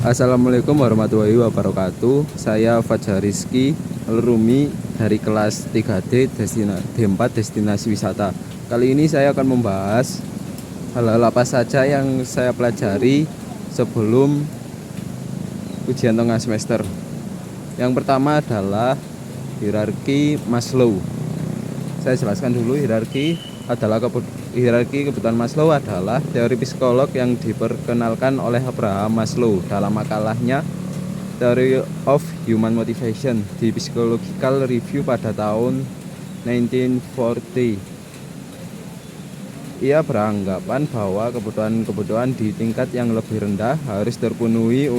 Assalamualaikum warahmatullahi wabarakatuh. Saya Fajar Rizky Rumi dari kelas 3D D4 Destinasi Wisata. Kali ini saya akan membahas hal-hal apa saja yang saya pelajari sebelum ujian tengah semester. Yang pertama adalah hierarki Maslow. Saya jelaskan dulu hierarki kebutuhan Maslow adalah teori psikolog yang diperkenalkan oleh Abraham Maslow dalam makalahnya Theory of Human Motivation di Psychological Review pada tahun 1940. Ia beranggapan bahwa kebutuhan-kebutuhan di tingkat yang lebih rendah harus terpenuhi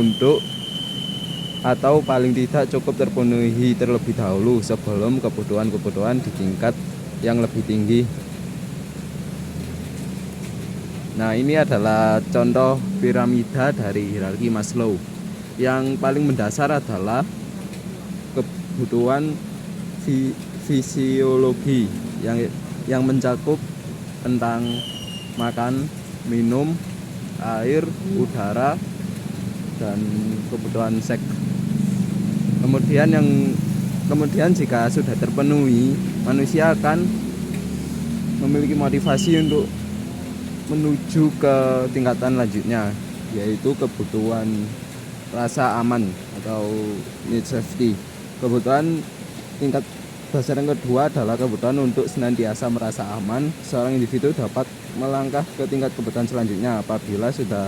atau paling tidak cukup terpenuhi terlebih dahulu sebelum kebutuhan-kebutuhan di tingkat yang lebih tinggi. Nah, ini adalah contoh piramida dari hierarki Maslow. Yang paling mendasar adalah kebutuhan fisiologi yang mencakup tentang makan, minum, air, udara, dan kebutuhan seks. Kemudian jika sudah terpenuhi, manusia akan memiliki motivasi untuk menuju ke tingkatan lanjutnya, yaitu kebutuhan rasa aman atau need safety. Kebutuhan tingkat dasar yang kedua adalah kebutuhan untuk senantiasa merasa aman. Seorang individu dapat melangkah ke tingkat kebutuhan selanjutnya apabila sudah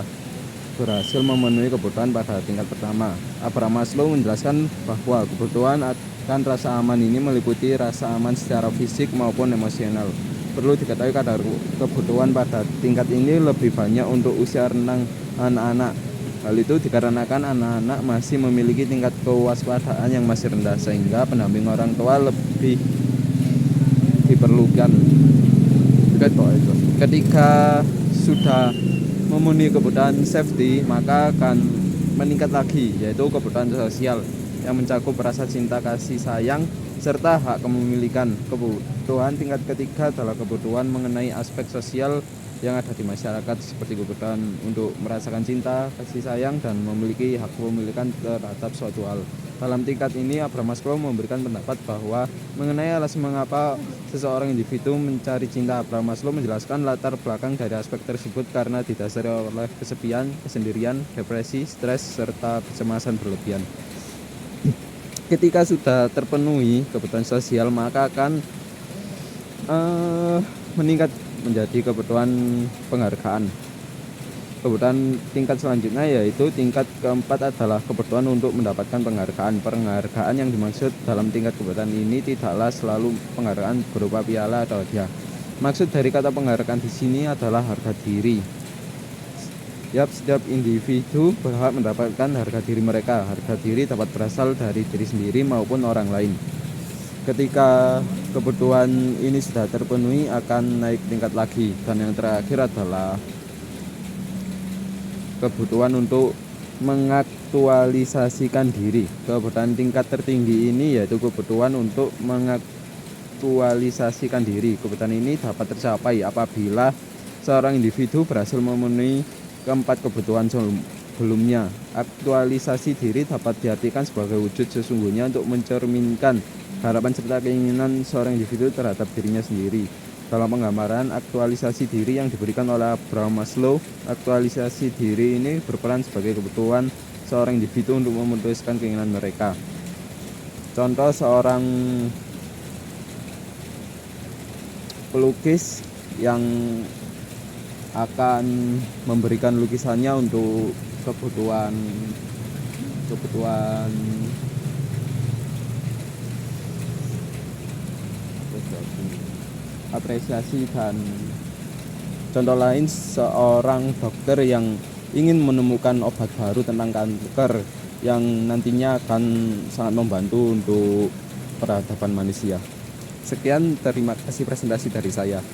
berhasil memenuhi kebutuhan pada tingkat pertama. Abraham Maslow menjelaskan bahwa kebutuhan akan rasa aman ini meliputi rasa aman secara fisik maupun emosional. Perlu diketahui kadar kebutuhan pada tingkat ini lebih banyak untuk usia renang anak-anak. Hal itu dikarenakan anak-anak masih memiliki tingkat kewaspadaan yang masih rendah, sehingga pendamping orang tua lebih diperlukan. Ketika sudah memenuhi kebutuhan safety, maka akan meningkat lagi, yaitu kebutuhan sosial yang mencakup rasa cinta, kasih sayang, serta hak kepemilikan. Kebutuhan tingkat ketiga adalah kebutuhan mengenai aspek sosial yang ada di masyarakat, seperti kebutuhan untuk merasakan cinta, kasih sayang, dan memiliki hak kepemilikan terhadap suatu hal. Dalam tingkat ini, Abraham Maslow memberikan pendapat bahwa mengenai alasan mengapa seseorang individu mencari cinta. Abraham Maslow menjelaskan latar belakang dari aspek tersebut karena didasari oleh kesepian, kesendirian, depresi, stres, serta kecemasan berlebihan. Ketika sudah terpenuhi kebutuhan sosial, maka akan meningkat menjadi kebutuhan penghargaan. Kebutuhan tingkat selanjutnya yaitu tingkat keempat adalah kebutuhan untuk mendapatkan penghargaan. Penghargaan yang dimaksud dalam tingkat kebutuhan ini tidaklah selalu penghargaan berupa piala atau hadiah. Maksud dari kata penghargaan di sini adalah harga diri. Setiap individu berhak mendapatkan harga diri mereka. Harga diri dapat berasal dari diri sendiri maupun orang lain. Ketika kebutuhan ini sudah terpenuhi, akan naik tingkat lagi. Dan yang terakhir adalah kebutuhan untuk mengaktualisasikan diri. Kebutuhan tingkat tertinggi ini yaitu kebutuhan untuk mengaktualisasikan diri. Kebutuhan ini dapat tercapai apabila seorang individu berhasil memenuhi keempat kebutuhan sebelumnya. Aktualisasi diri dapat diartikan sebagai wujud sesungguhnya untuk mencerminkan harapan serta keinginan seorang individu terhadap dirinya sendiri. Dalam penggambaran aktualisasi diri yang diberikan oleh Abraham Maslow, aktualisasi diri ini berperan sebagai kebutuhan seorang individu untuk memutuskan keinginan mereka. Contoh, seorang pelukis yang akan memberikan lukisannya untuk kebutuhan apresiasi. Dan contoh lain, seorang dokter yang ingin menemukan obat baru tentang kanker yang nantinya akan sangat membantu untuk peradaban manusia. Sekian, terima kasih presentasi dari saya.